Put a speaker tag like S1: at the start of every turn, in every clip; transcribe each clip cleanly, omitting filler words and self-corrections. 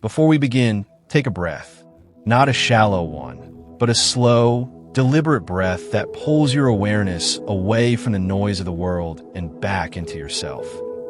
S1: Before we begin, take a breath. Not a shallow one, but a slow, deliberate breath that pulls your awareness away from the noise of the world and back into yourself.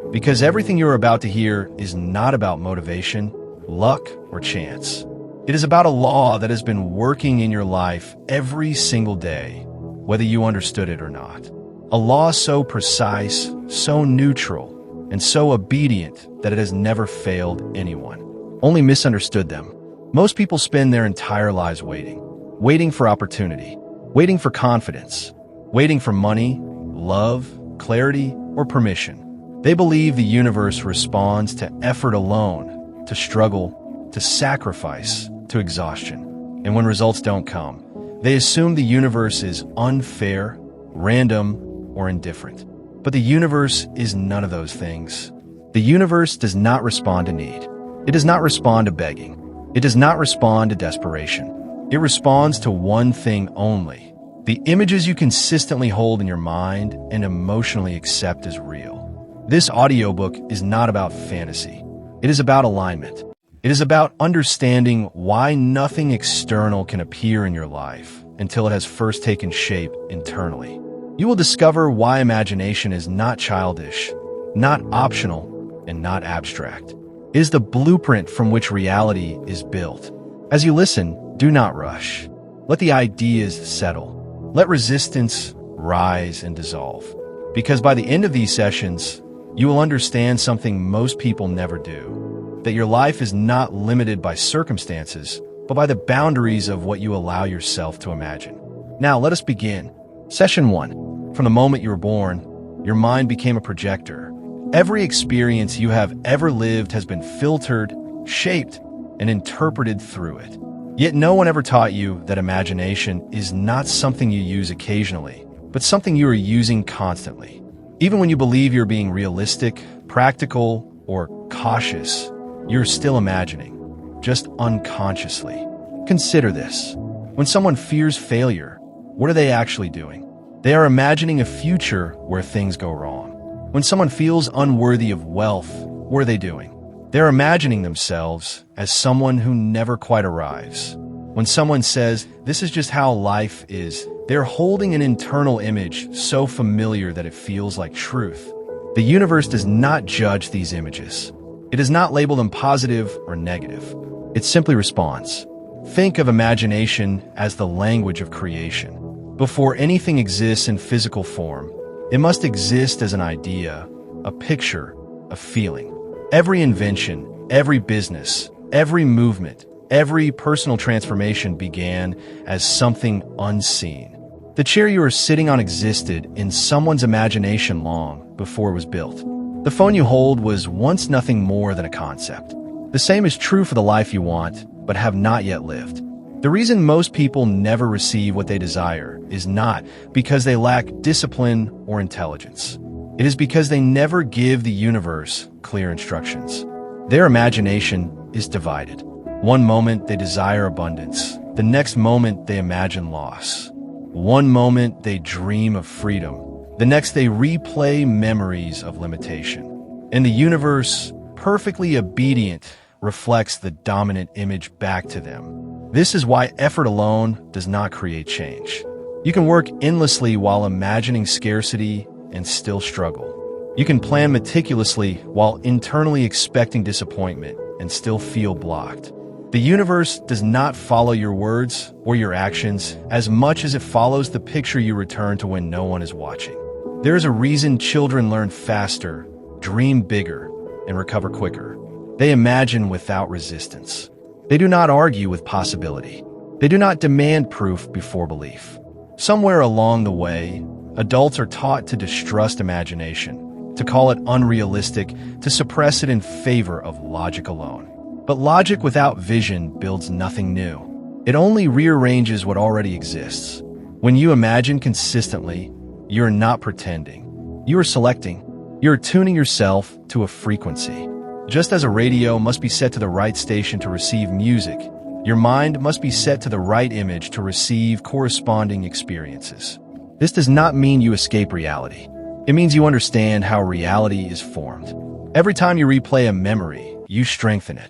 S1: Because everything you're about to hear is not about motivation, luck, or chance. It is about a law that has been working in your life every single day, whether you understood it or not. A law so precise, so neutral, and so obedient that it has never failed anyone. Only misunderstood them. Most people spend their entire lives waiting for opportunity, waiting for confidence, waiting for money, love, clarity, or permission. They believe the universe responds to effort alone, to struggle, to sacrifice, to exhaustion. And when results don't come, they assume the universe is unfair, random, or indifferent. But the universe is none of those things. The universe does not respond to need. It does not respond to begging. It does not respond to desperation. It responds to one thing only: the images you consistently hold in your mind and emotionally accept as real. This audiobook is not about fantasy. It is about alignment. It is about understanding why nothing external can appear in your life until it has first taken shape internally. You will discover why imagination is not childish, not optional, and not abstract. It is the blueprint from which reality is built. As you listen, do not rush. Let the ideas settle. Let resistance rise and dissolve. Because by the end of these sessions, you will understand something most people never do: that your life is not limited by circumstances, but by the boundaries of what you allow yourself to imagine. Now, let us begin. Session 1. From the moment you were born, your mind became a projector. Every experience you have ever lived has been filtered, shaped, and interpreted through it. Yet no one ever taught you that imagination is not something you use occasionally, but something you are using constantly. Even when you believe you're being realistic, practical, or cautious, you're still imagining, just unconsciously. Consider this. When someone fears failure, what are they actually doing? They are imagining a future where things go wrong. When someone feels unworthy of wealth, what are they doing? They're imagining themselves as someone who never quite arrives. When someone says, "This is just how life is," they're holding an internal image so familiar that it feels like truth. The universe does not judge these images. It does not label them positive or negative. It simply responds. Think of imagination as the language of creation. Before anything exists in physical form, it must exist as an idea, a picture, a feeling. Every invention, every business, every movement, every personal transformation began as something unseen. The chair you are sitting on existed in someone's imagination long before it was built. The phone you hold was once nothing more than a concept. The same is true for the life you want, but have not yet lived. The reason most people never receive what they desire is not because they lack discipline or intelligence. It is because they never give the universe clear instructions. Their imagination is divided. One moment they desire abundance. The next moment they imagine loss. One moment they dream of freedom. The next they replay memories of limitation. And the universe, perfectly obedient, reflects the dominant image back to them. This is why effort alone does not create change. You can work endlessly while imagining scarcity and still struggle. You can plan meticulously while internally expecting disappointment and still feel blocked. The universe does not follow your words or your actions as much as it follows the picture you return to when no one is watching. There is a reason children learn faster, dream bigger, and recover quicker. They imagine without resistance. They do not argue with possibility. They do not demand proof before belief. Somewhere along the way, adults are taught to distrust imagination, to call it unrealistic, to suppress it in favor of logic alone. But logic without vision builds nothing new. It only rearranges what already exists. When you imagine consistently, you are not pretending. You are selecting. You are tuning yourself to a frequency. Just as a radio must be set to the right station to receive music, your mind must be set to the right image to receive corresponding experiences. This does not mean you escape reality. It means you understand how reality is formed. Every time you replay a memory, you strengthen it.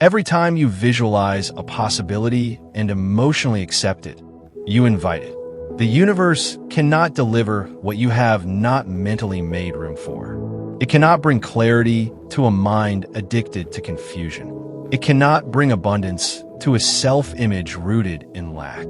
S1: Every time you visualize a possibility and emotionally accept it, you invite it. The universe cannot deliver what you have not mentally made room for. It cannot bring clarity to a mind addicted to confusion. It cannot bring abundance to a self-image rooted in lack.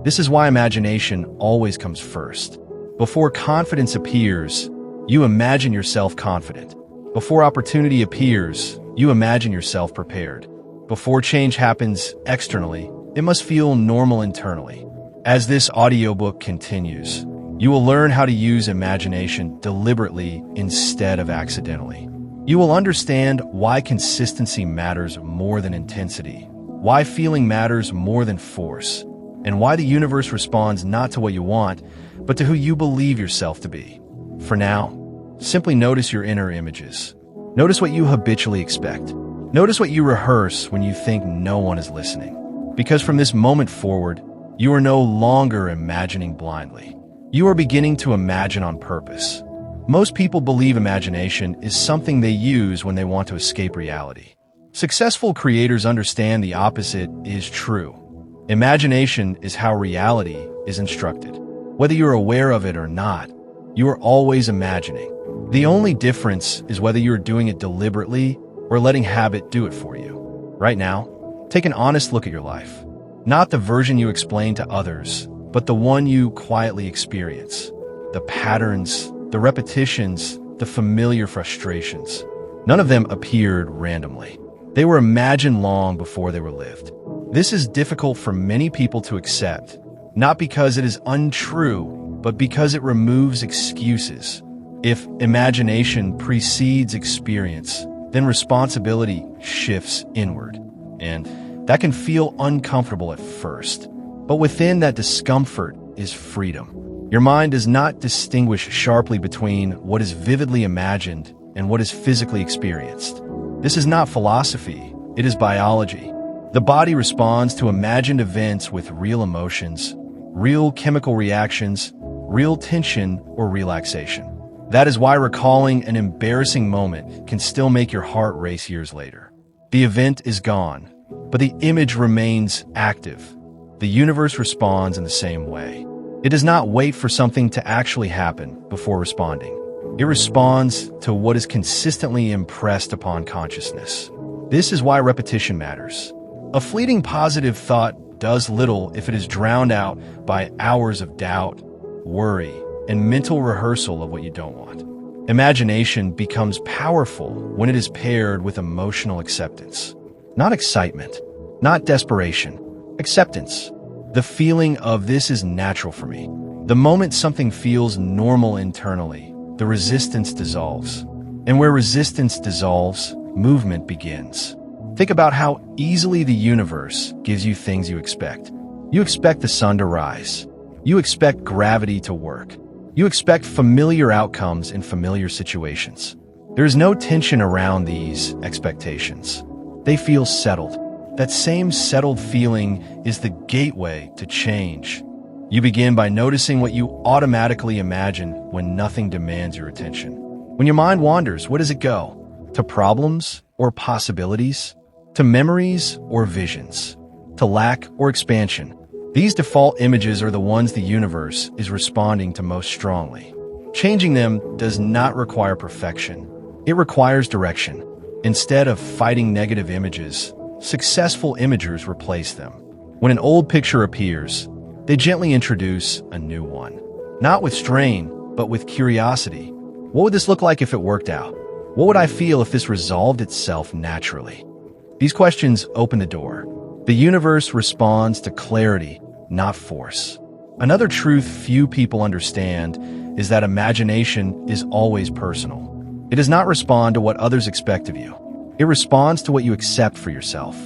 S1: This is why imagination always comes first. Before confidence appears, you imagine yourself confident. Before opportunity appears, you imagine yourself prepared. Before change happens externally, it must feel normal internally. As this audiobook continues, you will learn how to use imagination deliberately instead of accidentally. You will understand why consistency matters more than intensity, why feeling matters more than force, and why the universe responds not to what you want, but to who you believe yourself to be. For now, simply notice your inner images. Notice what you habitually expect. Notice what you rehearse when you think no one is listening. Because from this moment forward, you are no longer imagining blindly. You are beginning to imagine on purpose. Most people believe imagination is something they use when they want to escape reality. Successful creators understand the opposite is true. Imagination is how reality is instructed. Whether you're aware of it or not, you are always imagining. The only difference is whether you're doing it deliberately or letting habit do it for you. Right now, take an honest look at your life. Not the version you explain to others, but the one you quietly experience. The patterns, the repetitions, the familiar frustrations. None of them appeared randomly. They were imagined long before they were lived. This is difficult for many people to accept, not because it is untrue, but because it removes excuses. If imagination precedes experience, then responsibility shifts inward. And that can feel uncomfortable at first. But within that discomfort is freedom. Your mind does not distinguish sharply between what is vividly imagined and what is physically experienced. This is not philosophy, it is biology. The body responds to imagined events with real emotions, real chemical reactions, real tension or relaxation. That is why recalling an embarrassing moment can still make your heart race years later. The event is gone, but the image remains active. The universe responds in the same way. It does not wait for something to actually happen before responding. It responds to what is consistently impressed upon consciousness. This is why repetition matters. A fleeting positive thought does little if it is drowned out by hours of doubt, worry, and mental rehearsal of what you don't want. Imagination becomes powerful when it is paired with emotional acceptance. Not excitement, not desperation, acceptance. The feeling of this is natural for me. The moment something feels normal internally, the resistance dissolves. And where resistance dissolves, movement begins. Think about how easily the universe gives you things you expect. You expect the sun to rise. You expect gravity to work. You expect familiar outcomes in familiar situations. There is no tension around these expectations. They feel settled. That same settled feeling is the gateway to change. You begin by noticing what you automatically imagine when nothing demands your attention. When your mind wanders, where does it go? To problems or possibilities? To memories or visions? To lack or expansion? These default images are the ones the universe is responding to most strongly. Changing them does not require perfection. It requires direction. Instead of fighting negative images, successful imagers replace them. When an old picture appears, they gently introduce a new one. Not with strain, but with curiosity. What would this look like if it worked out? What would I feel if this resolved itself naturally? These questions open the door. The universe responds to clarity, not force. Another truth few people understand is that imagination is always personal. It does not respond to what others expect of you. It responds to what you accept for yourself.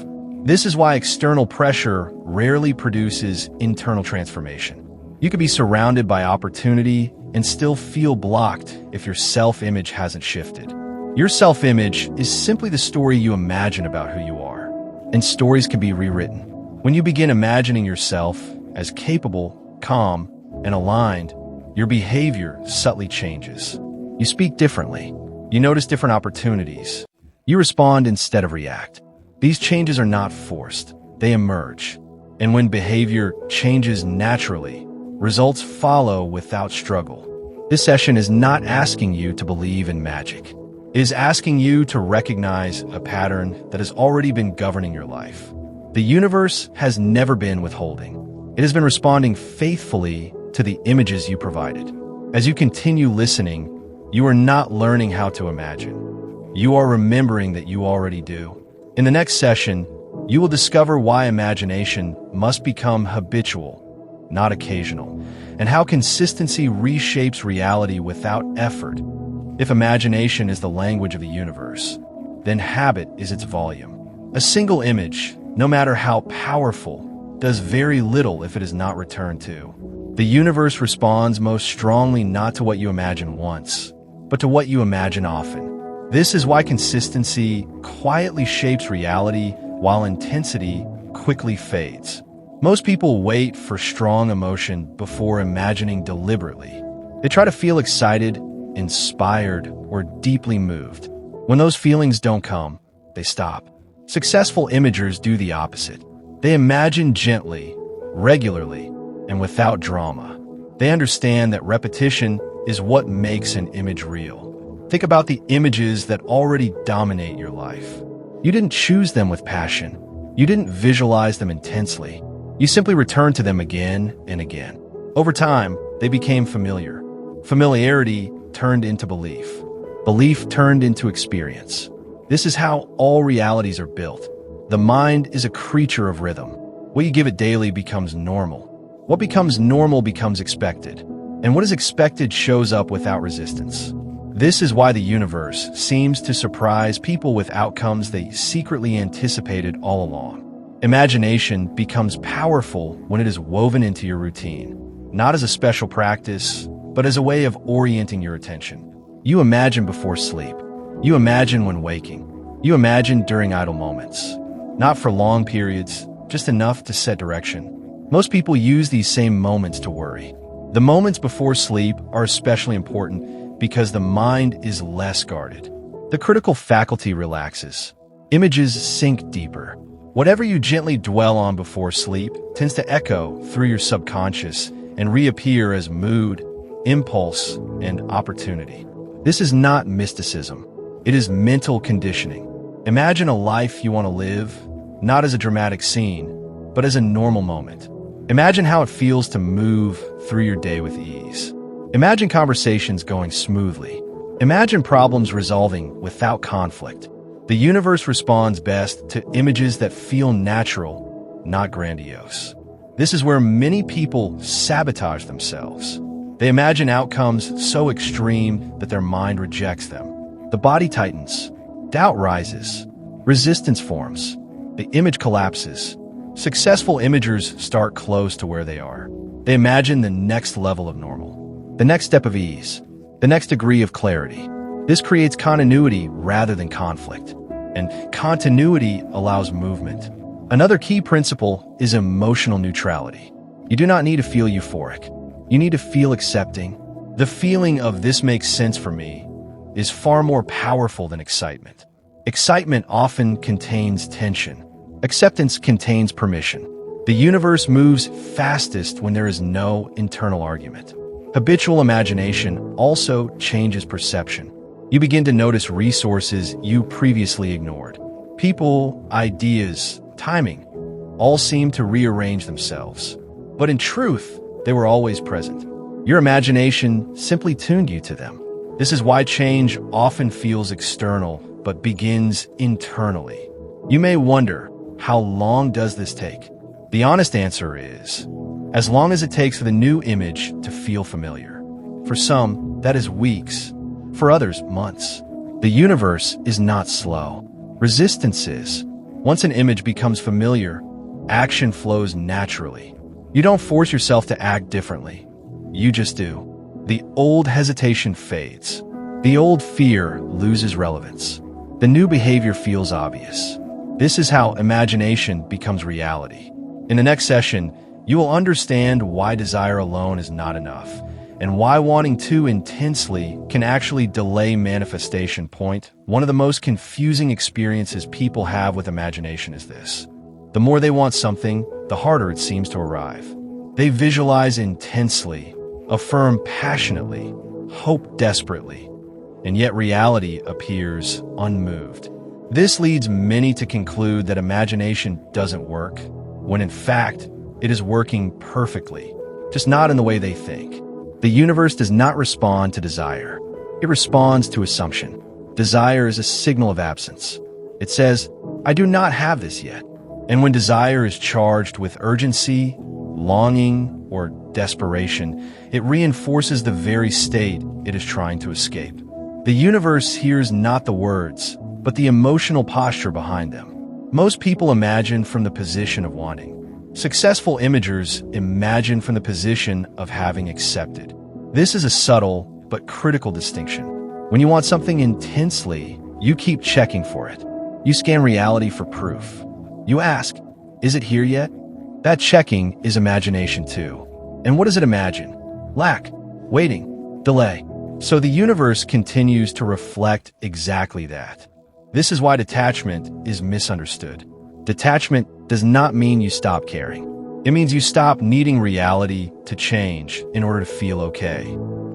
S1: This is why external pressure rarely produces internal transformation. You could be surrounded by opportunity and still feel blocked if your self-image hasn't shifted. Your self-image is simply the story you imagine about who you are. And stories can be rewritten. When you begin imagining yourself as capable, calm, and aligned, your behavior subtly changes. You speak differently. You notice different opportunities. You respond instead of react. These changes are not forced, they emerge. And when behavior changes naturally, results follow without struggle. This session is not asking you to believe in magic. It is asking you to recognize a pattern that has already been governing your life. The universe has never been withholding. It has been responding faithfully to the images you provided. As you continue listening, you are not learning how to imagine. You are remembering that you already do. In the next session, you will discover why imagination must become habitual, not occasional, and how consistency reshapes reality without effort. If imagination is the language of the universe, then habit is its volume. A single image, no matter how powerful, does very little if it is not returned to. The universe responds most strongly not to what you imagine once, but to what you imagine often. This is why consistency quietly shapes reality while intensity quickly fades. Most people wait for strong emotion before imagining deliberately. They try to feel excited, inspired, or deeply moved. When those feelings don't come, they stop. Successful imagers do the opposite. They imagine gently, regularly, and without drama. They understand that repetition is what makes an image real. Think about the images that already dominate your life. You didn't choose them with passion. You didn't visualize them intensely. You simply returned to them again and again. Over time, they became familiar. Familiarity turned into belief. Belief turned into experience. This is how all realities are built. The mind is a creature of rhythm. What you give it daily becomes normal. What becomes normal becomes expected. And what is expected shows up without resistance. This is why the universe seems to surprise people with outcomes they secretly anticipated all along. Imagination becomes powerful when it is woven into your routine, not as a special practice, but as a way of orienting your attention. You imagine before sleep. You imagine when waking. You imagine during idle moments. Not for long periods, just enough to set direction. Most people use these same moments to worry. The moments before sleep are especially important because the mind is less guarded. The critical faculty relaxes. Images sink deeper. Whatever you gently dwell on before sleep tends to echo through your subconscious and reappear as mood, impulse, and opportunity. This is not mysticism. It is mental conditioning. Imagine a life you want to live, not as a dramatic scene, but as a normal moment. Imagine how it feels to move through your day with ease. Imagine conversations going smoothly. Imagine problems resolving without conflict. The universe responds best to images that feel natural, not grandiose. This is where many people sabotage themselves. They imagine outcomes so extreme that their mind rejects them. The body tightens, doubt rises, resistance forms, the image collapses. Successful imagers start close to where they are. They imagine the next level of normal, the next step of ease, the next degree of clarity. This creates continuity rather than conflict, and continuity allows movement. Another key principle is emotional neutrality. You do not need to feel euphoric. You need to feel accepting. The feeling of "this makes sense for me" is far more powerful than excitement. Excitement often contains tension. Acceptance contains permission. The universe moves fastest when there is no internal argument. Habitual imagination also changes perception. You begin to notice resources you previously ignored. People, ideas, timing, all seem to rearrange themselves. But in truth, they were always present. Your imagination simply tuned you to them. This is why change often feels external, but begins internally. You may wonder, how long does this take? The honest answer is, as long as it takes for the new image to feel familiar. For some, that is weeks. For others, months. The universe is not slow. Resistance is. Once an image becomes familiar, action flows naturally. You don't force yourself to act differently. You just do. The old hesitation fades. The old fear loses relevance. The new behavior feels obvious. This is how imagination becomes reality. In the next session, you will understand why desire alone is not enough, and why wanting too intensely can actually delay manifestation. One of the most confusing experiences people have with imagination is this. The more they want something, the harder it seems to arrive. They visualize intensely, affirm passionately, hope desperately, and yet reality appears unmoved. This leads many to conclude that imagination doesn't work, when in fact, it is working perfectly, just not in the way they think. The universe does not respond to desire. It responds to assumption. Desire is a signal of absence. It says, I do not have this yet. And when desire is charged with urgency, longing, or desperation, it reinforces the very state it is trying to escape. The universe hears not the words, but the emotional posture behind them. Most people imagine from the position of wanting. Successful imagers imagine from the position of having accepted. This is a subtle but critical distinction. When you want something intensely, you keep checking for it. You scan reality for proof. You ask, is it here yet? That checking is imagination too. And what does it imagine? Lack, waiting, delay. So the universe continues to reflect exactly that. This is why detachment is misunderstood. Detachment does not mean you stop caring. It means you stop needing reality to change in order to feel okay.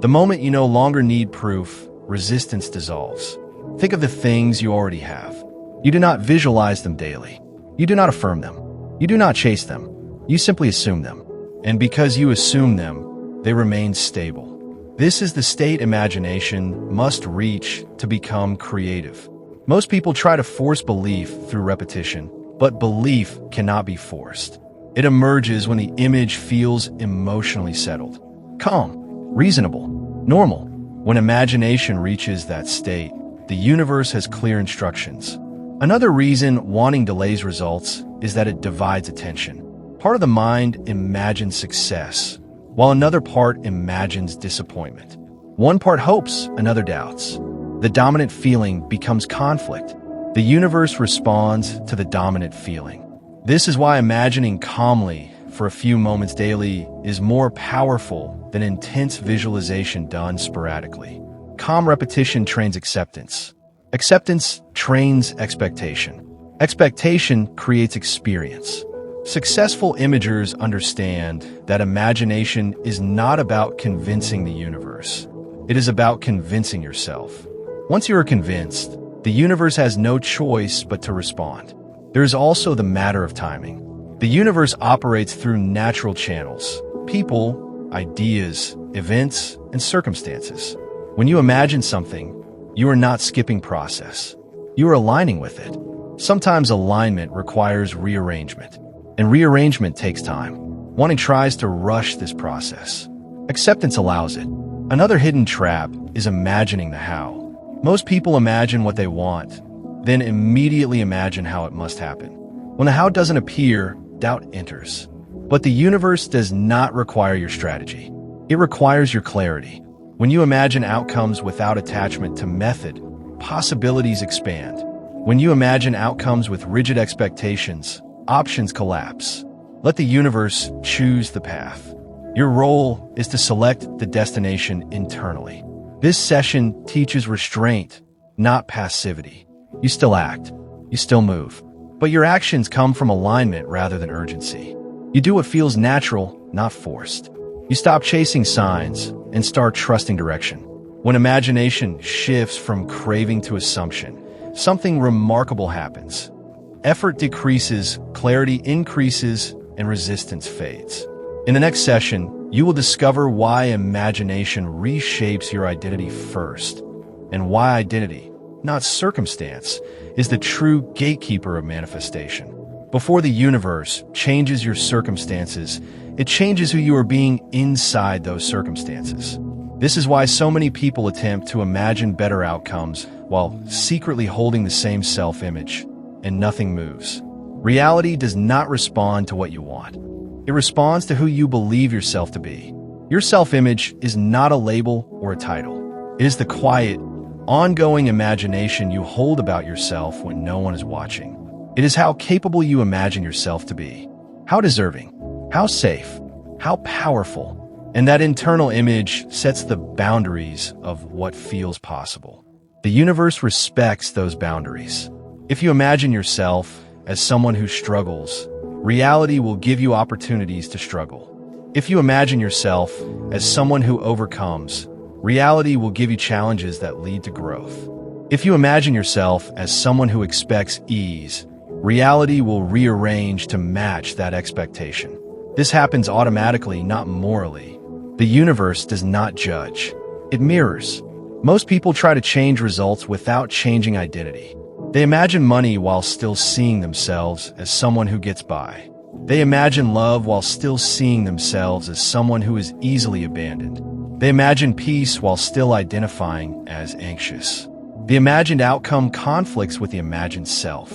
S1: The moment you no longer need proof, resistance dissolves. Think of the things you already have. You do not visualize them daily. You do not affirm them. You do not chase them. You simply assume them. And because you assume them, they remain stable. This is the state imagination must reach to become creative. Most people try to force belief through repetition, but belief cannot be forced. It emerges when the image feels emotionally settled, calm, reasonable, normal. When imagination reaches that state, the universe has clear instructions. Another reason wanting delays results is that it divides attention. Part of the mind imagines success, while another part imagines disappointment. One part hopes, another doubts. The dominant feeling becomes conflict. The universe responds to the dominant feeling. This is why imagining calmly for a few moments daily is more powerful than intense visualization done sporadically. Calm repetition trains acceptance. Acceptance trains expectation. Expectation creates experience. Successful imagers understand that imagination is not about convincing the universe. It is about convincing yourself. Once you are convinced, the universe has no choice but to respond. There is also the matter of timing. The universe operates through natural channels: people, ideas, events, and circumstances. When you imagine something, you are not skipping process. You are aligning with it. Sometimes alignment requires rearrangement, and rearrangement takes time. Wanting tries to rush this process. Acceptance allows it. Another hidden trap is imagining the how. Most people imagine what they want, then immediately imagine how it must happen. When the how doesn't appear, doubt enters. But the universe does not require your strategy. It requires your clarity. When you imagine outcomes without attachment to method, possibilities expand. When you imagine outcomes with rigid expectations, options collapse. Let the universe choose the path. Your role is to select the destination internally. This session teaches restraint, not passivity. You still act, you still move, but your actions come from alignment rather than urgency. You do what feels natural, not forced. You stop chasing signs and start trusting direction. When imagination shifts from craving to assumption, something remarkable happens. Effort decreases, clarity increases, and resistance fades. In the next session, you will discover why imagination reshapes your identity first, and why identity, not circumstance, is the true gatekeeper of manifestation. Before the universe changes your circumstances, it changes who you are being inside those circumstances. This is why so many people attempt to imagine better outcomes while secretly holding the same self-image, and nothing moves. Reality does not respond to what you want. It responds to who you believe yourself to be. Your self-image is not a label or a title. It is the quiet, ongoing imagination you hold about yourself when no one is watching. It is how capable you imagine yourself to be, how deserving, how safe, how powerful, And that internal image sets the boundaries of what feels possible. The universe respects those boundaries. If you imagine yourself as someone who struggles, reality will give you opportunities to struggle. If you imagine yourself as someone who overcomes, reality will give you challenges that lead to growth. If you imagine yourself as someone who expects ease, reality will rearrange to match that expectation. This happens automatically, not morally. The universe does not judge. It mirrors. Most people try to change results without changing identity. They imagine money while still seeing themselves as someone who gets by. They imagine love while still seeing themselves as someone who is easily abandoned. They imagine peace while still identifying as anxious. The imagined outcome conflicts with the imagined self,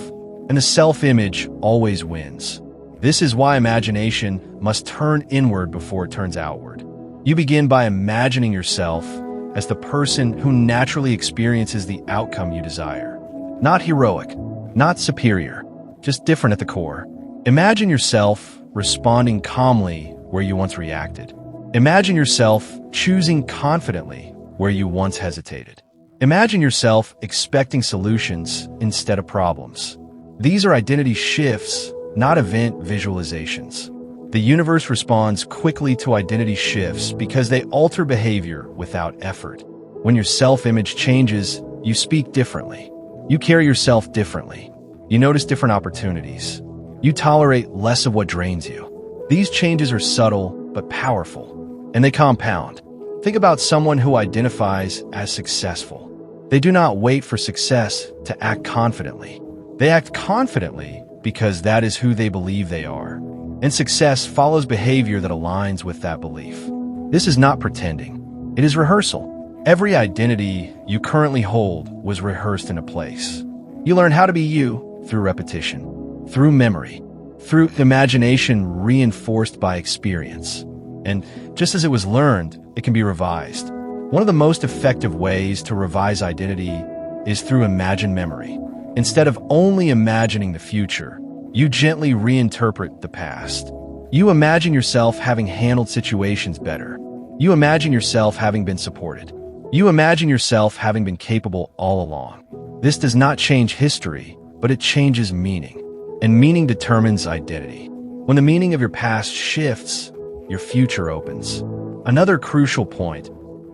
S1: and the self-image always wins. This is why imagination must turn inward before it turns outward. You begin by imagining yourself as the person who naturally experiences the outcome you desire. Not heroic, not superior, just different at the core. Imagine yourself responding calmly where you once reacted. Imagine yourself choosing confidently where you once hesitated. Imagine yourself expecting solutions instead of problems. These are identity shifts, not event visualizations. The universe responds quickly to identity shifts because they alter behavior without effort. When your self-image changes, you speak differently. You carry yourself differently. You notice different opportunities. You tolerate less of what drains you. These changes are subtle but powerful, and they compound. Think about someone who identifies as successful. They do not wait for success to act confidently. They act confidently because that is who they believe they are. And success follows behavior that aligns with that belief. This is not pretending. It is rehearsal. Every identity you currently hold was rehearsed in a place. You learn how to be you through repetition, through memory, through imagination reinforced by experience. And just as it was learned, it can be revised. One of the most effective ways to revise identity is through imagined memory. Instead of only imagining the future, you gently reinterpret the past. You imagine yourself having handled situations better. You imagine yourself having been supported. You imagine yourself having been capable all along. This does not change history, but it changes meaning. And meaning determines identity. When the meaning of your past shifts, your future opens. Another crucial point: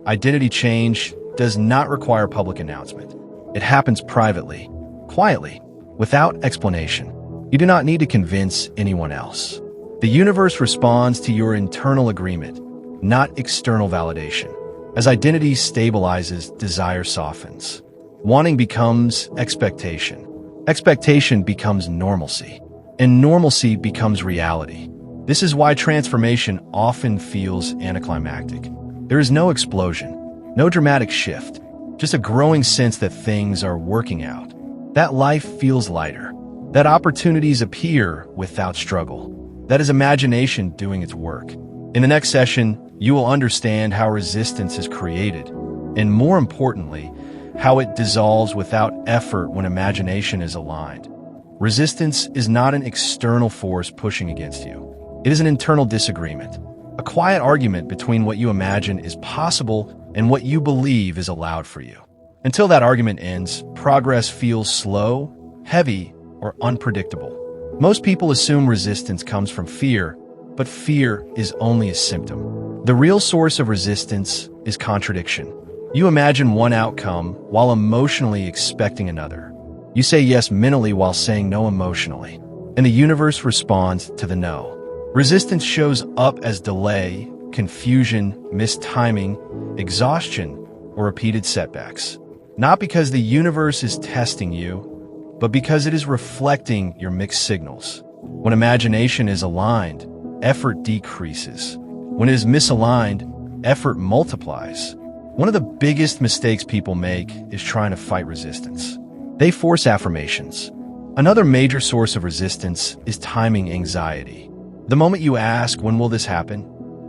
S1: identity change does not require public announcement. It happens privately, quietly, without explanation. You do not need to convince anyone else. The universe responds to your internal agreement, not external validation. As identity stabilizes, desire softens. Wanting becomes expectation. Expectation becomes normalcy. And normalcy becomes reality. This is why transformation often feels anticlimactic. There is no explosion, no dramatic shift, just a growing sense that things are working out, that life feels lighter, that opportunities appear without struggle. That is imagination doing its work. In the next session, you will understand how resistance is created, and more importantly, how it dissolves without effort when imagination is aligned. Resistance is not an external force pushing against you. It is an internal disagreement, a quiet argument between what you imagine is possible and what you believe is allowed for you. Until that argument ends, progress feels slow, heavy, or unpredictable. Most people assume resistance comes from fear, but fear is only a symptom. The real source of resistance is contradiction. You imagine one outcome while emotionally expecting another. You say yes mentally while saying no emotionally, and the universe responds to the no. Resistance shows up as delay, confusion, mistiming, exhaustion, or repeated setbacks. Not because the universe is testing you, but because it is reflecting your mixed signals. When imagination is aligned, effort decreases. When it is misaligned, effort multiplies. One of the biggest mistakes people make is trying to fight resistance. They force affirmations. Another major source of resistance is timing anxiety. The moment you ask, "When will this happen?"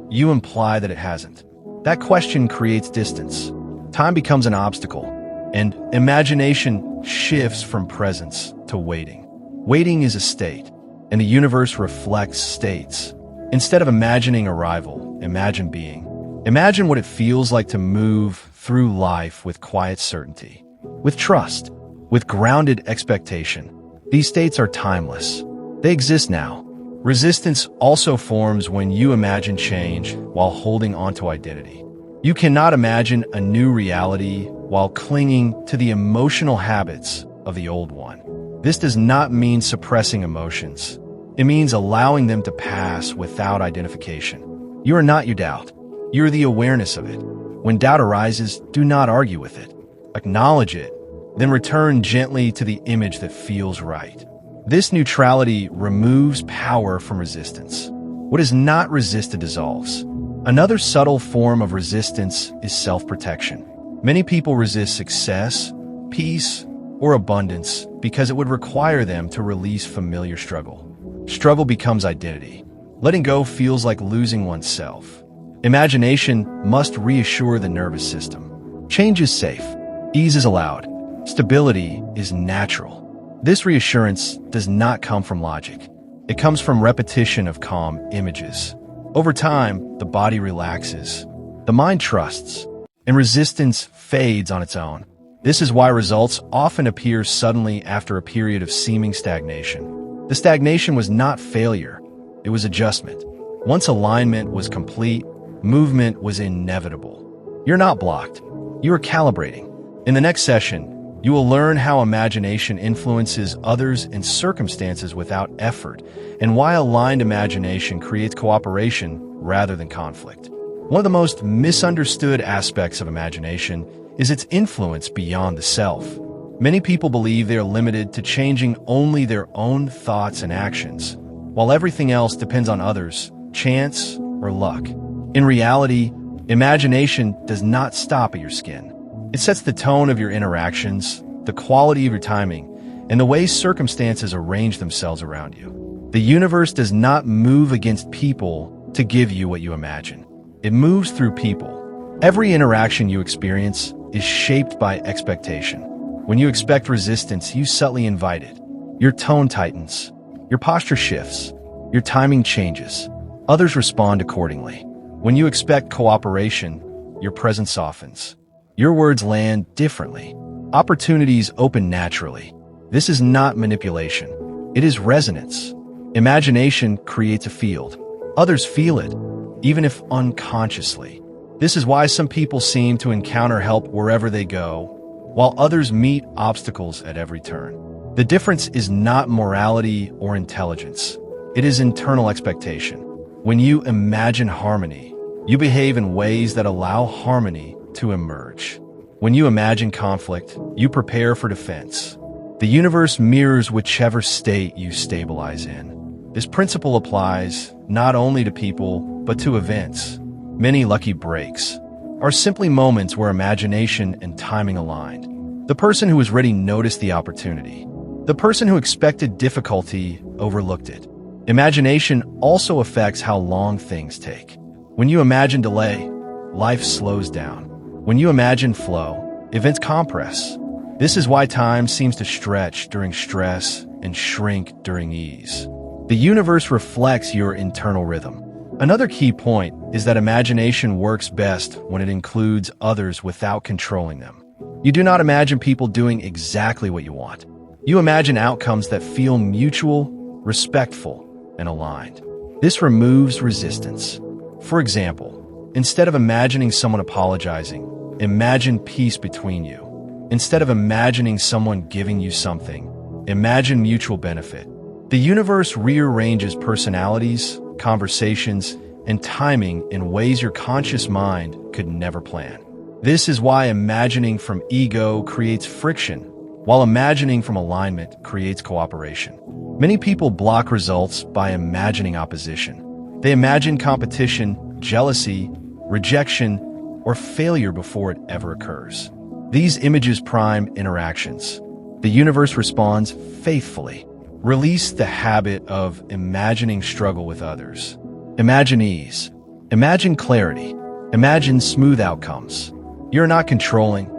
S1: you imply that it hasn't. That question creates distance. Time becomes an obstacle, and imagination shifts from presence to waiting. Waiting is a state, and the universe reflects states. Instead of imagining arrival, imagine being. Imagine what it feels like to move through life with quiet certainty, with trust, with grounded expectation. These states are timeless. They exist now. Resistance also forms when you imagine change while holding onto identity. You cannot imagine a new reality while clinging to the emotional habits of the old one. This does not mean suppressing emotions. It means allowing them to pass without identification. You are not your doubt. You are the awareness of it. When doubt arises, do not argue with it. Acknowledge it, then return gently to the image that feels right. This neutrality removes power from resistance. What is not resisted dissolves. Another subtle form of resistance is self-protection. Many people resist success, peace, or abundance because it would require them to release familiar struggle. Struggle becomes identity. Letting go feels like losing oneself. Imagination must reassure the nervous system. Change is safe. Ease is allowed. Stability is natural. This reassurance does not come from logic. It comes from repetition of calm images. Over time, the body relaxes. The mind trusts, and resistance fades on its own. This is why results often appear suddenly after a period of seeming stagnation. The stagnation was not failure. It was adjustment. Once alignment was complete, movement was inevitable. You're not blocked. You are calibrating. In the next session, you will learn how imagination influences others and circumstances without effort, and why aligned imagination creates cooperation rather than conflict. One of the most misunderstood aspects of imagination is its influence beyond the self. Many people believe they are limited to changing only their own thoughts and actions, while everything else depends on others, chance, or luck. In reality, imagination does not stop at your skin. It sets the tone of your interactions, the quality of your timing, and the way circumstances arrange themselves around you. The universe does not move against people to give you what you imagine. It moves through people. Every interaction you experience is shaped by expectation. When you expect resistance, you subtly invite it. Your tone tightens. Your posture shifts. Your timing changes. Others respond accordingly. When you expect cooperation, your presence softens. Your words land differently. Opportunities open naturally. This is not manipulation. It is resonance. Imagination creates a field. Others feel it, even if unconsciously. This is why some people seem to encounter help wherever they go, while others meet obstacles at every turn. The difference is not morality or intelligence. It is internal expectation. When you imagine harmony, you behave in ways that allow harmony to emerge. When you imagine conflict, you prepare for defense. The universe mirrors whichever state you stabilize in. This principle applies not only to people, but to events. Many lucky breaks are simply moments where imagination and timing aligned. The person who was ready noticed the opportunity. The person who expected difficulty overlooked it. Imagination also affects how long things take. When you imagine delay, life slows down. When you imagine flow, events compress. This is why time seems to stretch during stress and shrink during ease. The universe reflects your internal rhythm. Another key point is that imagination works best when it includes others without controlling them. You do not imagine people doing exactly what you want. You imagine outcomes that feel mutual, respectful, and aligned. This removes resistance. For example, instead of imagining someone apologizing, imagine peace between you. Instead of imagining someone giving you something, imagine mutual benefit. The universe rearranges personalities, conversations, and timing in ways your conscious mind could never plan. This is why imagining from ego creates friction, while imagining from alignment creates cooperation. Many people block results by imagining opposition. They imagine competition, jealousy, rejection, or failure before it ever occurs. These images prime interactions. The universe responds faithfully. Release the habit of imagining struggle with others. Imagine ease. Imagine clarity. Imagine smooth outcomes. You're not controlling,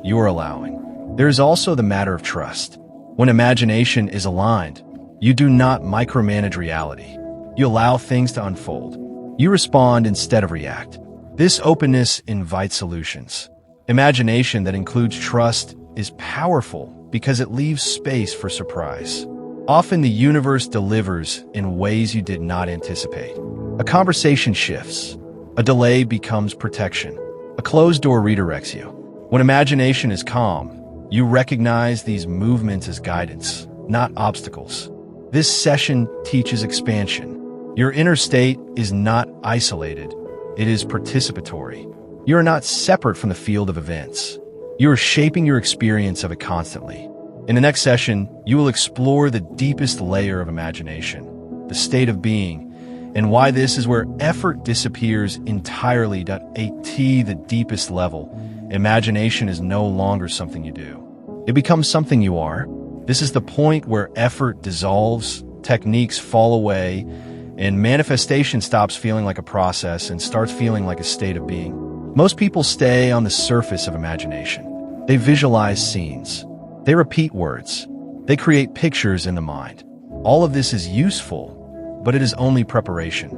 S1: you're allowing. There is also the matter of trust. When imagination is aligned, you do not micromanage reality. You allow things to unfold. You respond instead of react. This openness invites solutions. Imagination that includes trust is powerful because it leaves space for surprise. Often the universe delivers in ways you did not anticipate. A conversation shifts. A delay becomes protection. A closed door redirects you. When imagination is calm, you recognize these movements as guidance, not obstacles. This session teaches expansion. Your inner state is not isolated. It is participatory. You are not separate from the field of events. You are shaping your experience of it constantly. In the next session, you will explore the deepest layer of imagination, the state of being, and why this is where effort disappears entirely. At the deepest level, imagination is no longer something you do. It becomes something you are. This is the point where effort dissolves, techniques fall away, and manifestation stops feeling like a process and starts feeling like a state of being. Most people stay on the surface of imagination. They visualize scenes. They repeat words. They create pictures in the mind. All of this is useful, but it is only preparation.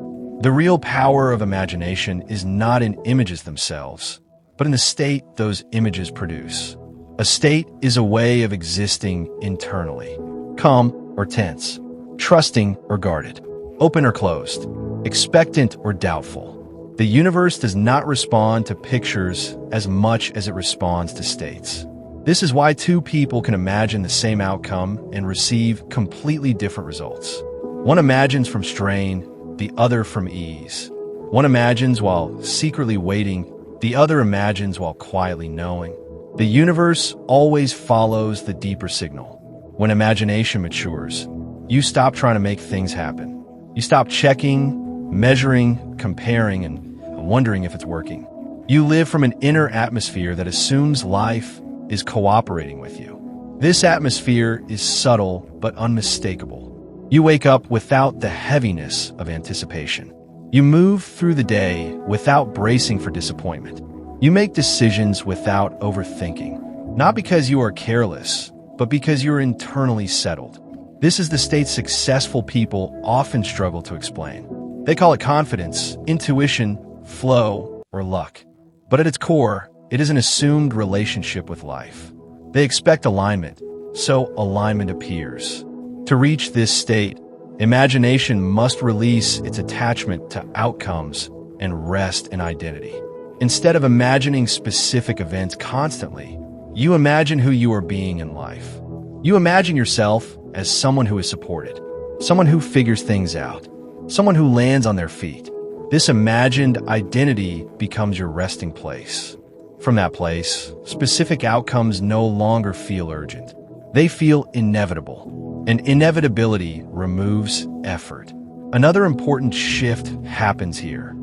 S1: The real power of imagination is not in images themselves, but in the state those images produce. A state is a way of existing internally. Calm or tense, trusting or guarded, open or closed, expectant or doubtful. The universe does not respond to pictures as much as it responds to states. This is why two people can imagine the same outcome and receive completely different results. One imagines from strain, the other from ease. One imagines while secretly waiting, the other imagines while quietly knowing. The universe always follows the deeper signal. When imagination matures, you stop trying to make things happen. You stop checking, measuring, comparing, and wondering if it's working. You live from an inner atmosphere that assumes life is cooperating with you. This atmosphere is subtle but unmistakable. You wake up without the heaviness of anticipation. You move through the day without bracing for disappointment. You make decisions without overthinking, not because you are careless, but because you're internally settled. This is the state successful people often struggle to explain. They call it confidence, intuition, flow, or luck. But at its core, it is an assumed relationship with life. They expect alignment, so alignment appears. To reach this state, imagination must release its attachment to outcomes and rest in identity. Instead of imagining specific events constantly, you imagine who you are being in life. You imagine yourself as someone who is supported, someone who figures things out, someone who lands on their feet. This imagined identity becomes your resting place. From that place, specific outcomes no longer feel urgent. They feel inevitable, and inevitability removes effort. Another important shift happens here.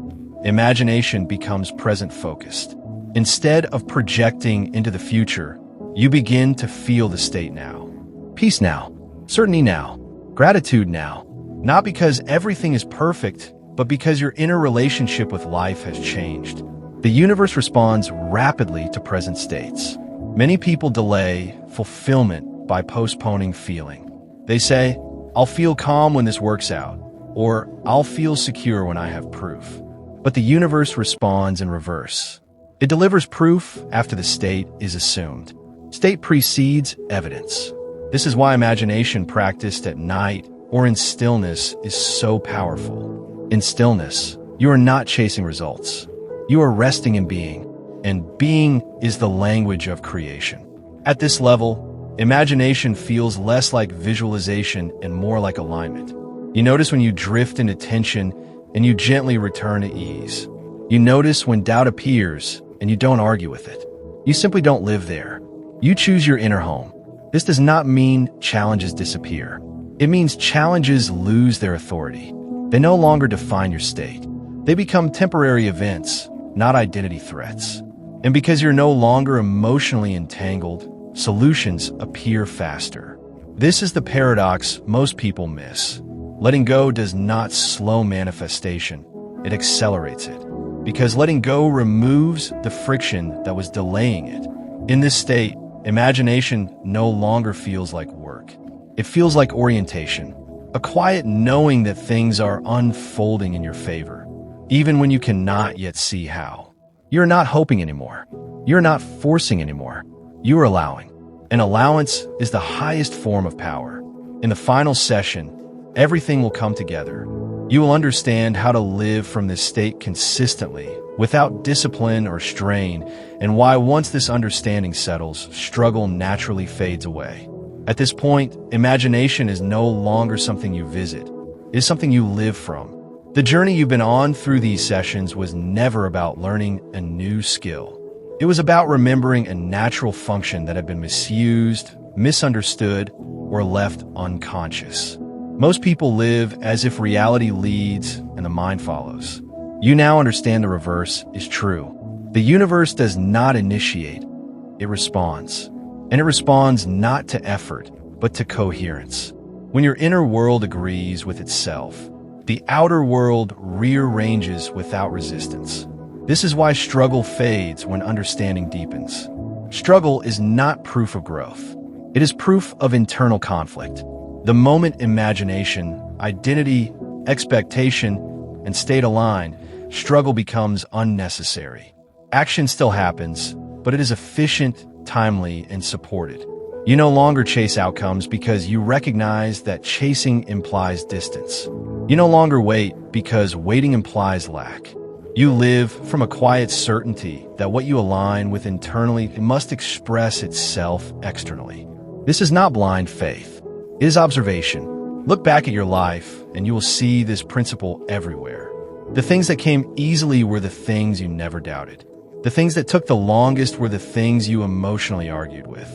S1: Imagination becomes present-focused. Instead of projecting into the future, you begin to feel the state now. Peace now, certainty now, gratitude now. Not because everything is perfect, but because your inner relationship with life has changed. The universe responds rapidly to present states. Many people delay fulfillment by postponing feeling. They say, "I'll feel calm when this works out," or "I'll feel secure when I have proof." But the universe responds in reverse. It delivers proof after the state is assumed. State precedes evidence. This is why imagination practiced at night or in stillness is so powerful. In stillness, you are not chasing results. You are resting in being, and being is the language of creation. At this level, imagination feels less like visualization and more like alignment. You notice when you drift into tension and you gently return to ease. You notice when doubt appears and you don't argue with it. You simply don't live there. You choose your inner home. This does not mean challenges disappear. It means challenges lose their authority. They no longer define your state. They become temporary events, not identity threats. And because you're no longer emotionally entangled, solutions appear faster. This is the paradox most people miss. Letting go does not slow manifestation, it accelerates it. Because letting go removes the friction that was delaying it. In this state, imagination no longer feels like work. It feels like orientation, a quiet knowing that things are unfolding in your favor. even when you cannot yet see how. You're not hoping anymore. You're not forcing anymore. You are allowing. And allowance is the highest form of power. In the final session, everything will come together. You will understand how to live from this state consistently, without discipline or strain, and why once this understanding settles, struggle naturally fades away. At this point, imagination is no longer something you visit. It is something you live from. The journey you've been on through these sessions was never about learning a new skill. It was about remembering a natural function that had been misused, misunderstood, or left unconscious. Most people live as if reality leads and the mind follows. You now understand the reverse is true. The universe does not initiate, it responds. And it responds not to effort, but to coherence. When your inner world agrees with itself, the outer world rearranges without resistance. This is why struggle fades when understanding deepens. Struggle is not proof of growth. It is proof of internal conflict. The moment imagination, identity, expectation, and state align, struggle becomes unnecessary. Action still happens, but it is efficient, timely, and supported. You no longer chase outcomes because you recognize that chasing implies distance. You no longer wait because waiting implies lack. You live from a quiet certainty that what you align with internally must express itself externally. This is not blind faith. It is observation. Look back at your life and you will see this principle everywhere. The things that came easily were the things you never doubted. The things that took the longest were the things you emotionally argued with.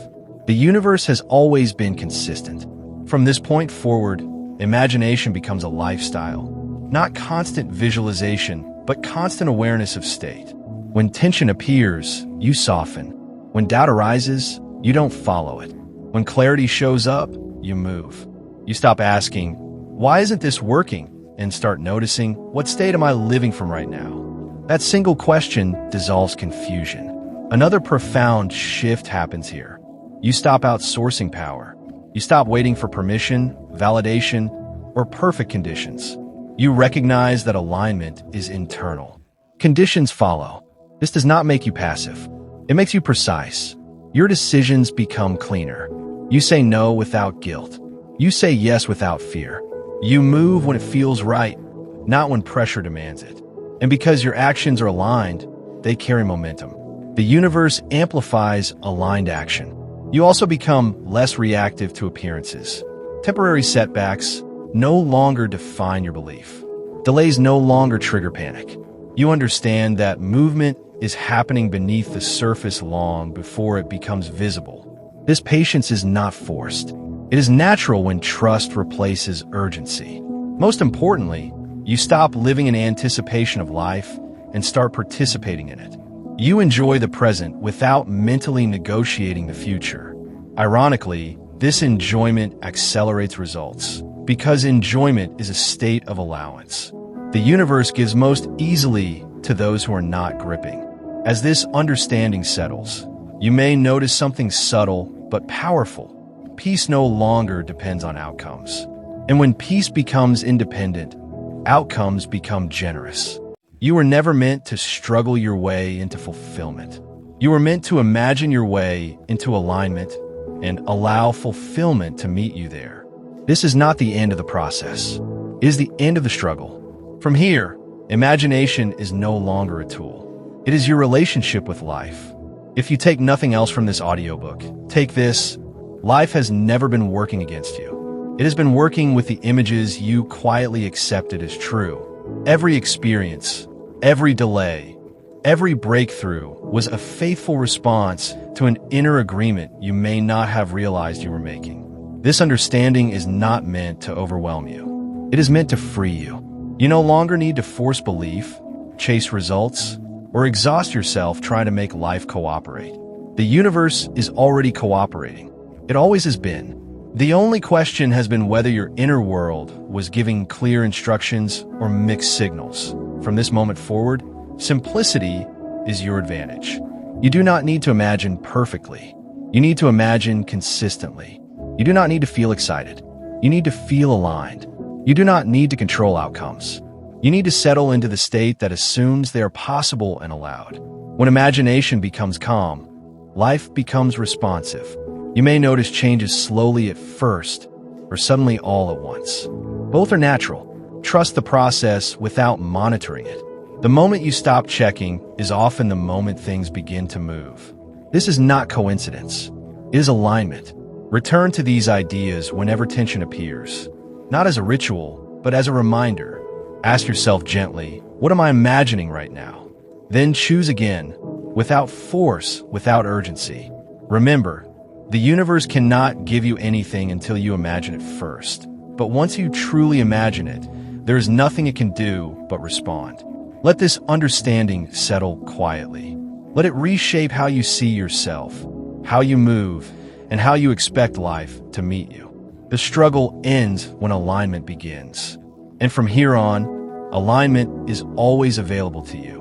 S1: The universe has always been consistent. From this point forward, imagination becomes a lifestyle. Not constant visualization, but constant awareness of state. When tension appears, you soften. When doubt arises, you don't follow it. When clarity shows up, you move. You stop asking, why isn't this working? And start noticing, what state am I living from right now? That single question dissolves confusion. Another profound shift happens here. You stop outsourcing power. You stop waiting for permission, validation, or perfect conditions. You recognize that alignment is internal. Conditions follow. This does not make you passive. It makes you precise. Your decisions become cleaner. You say no without guilt. You say yes without fear. You move when it feels right, not when pressure demands it. And because your actions are aligned, they carry momentum. The universe amplifies aligned action. You also become less reactive to appearances. Temporary setbacks no longer define your belief. Delays no longer trigger panic. You understand that movement is happening beneath the surface long before it becomes visible. This patience is not forced. It is natural when trust replaces urgency. Most importantly, you stop living in anticipation of life and start participating in it. You enjoy the present without mentally negotiating the future. Ironically, this enjoyment accelerates results, because enjoyment is a state of allowance. The universe gives most easily to those who are not gripping. As this understanding settles, you may notice something subtle but powerful. Peace no longer depends on outcomes. And when peace becomes independent, outcomes become generous. You were never meant to struggle your way into fulfillment. You were meant to imagine your way into alignment and allow fulfillment to meet you there. This is not the end of the process. It is the end of the struggle. From here, imagination is no longer a tool. It is your relationship with life. If you take nothing else from this audiobook, take this: life has never been working against you. It has been working with the images you quietly accepted as true. Every experience, every delay, every breakthrough was a faithful response to an inner agreement you may not have realized you were making. This understanding is not meant to overwhelm you. It is meant to free you. You no longer need to force belief, chase results, or exhaust yourself trying to make life cooperate. The universe is already cooperating. It always has been. The only question has been whether your inner world was giving clear instructions or mixed signals. From this moment forward, simplicity is your advantage. You do not need to imagine perfectly. You need to imagine consistently. You do not need to feel excited. You need to feel aligned. You do not need to control outcomes. You need to settle into the state that assumes they are possible and allowed. When imagination becomes calm, life becomes responsive. You may notice changes slowly at first, or suddenly all at once. Both are natural. Trust the process without monitoring it. The moment you stop checking is often the moment things begin to move. This is not coincidence. It is alignment. Return to these ideas whenever tension appears, not as a ritual, but as a reminder. Ask yourself gently, what am I imagining right now? Then choose again, without force, without urgency. Remember, the universe cannot give you anything until you imagine it first. But once you truly imagine it, there is nothing it can do but respond. Let this understanding settle quietly. Let it reshape how you see yourself, how you move, and how you expect life to meet you. The struggle ends when alignment begins. And from here on, alignment is always available to you.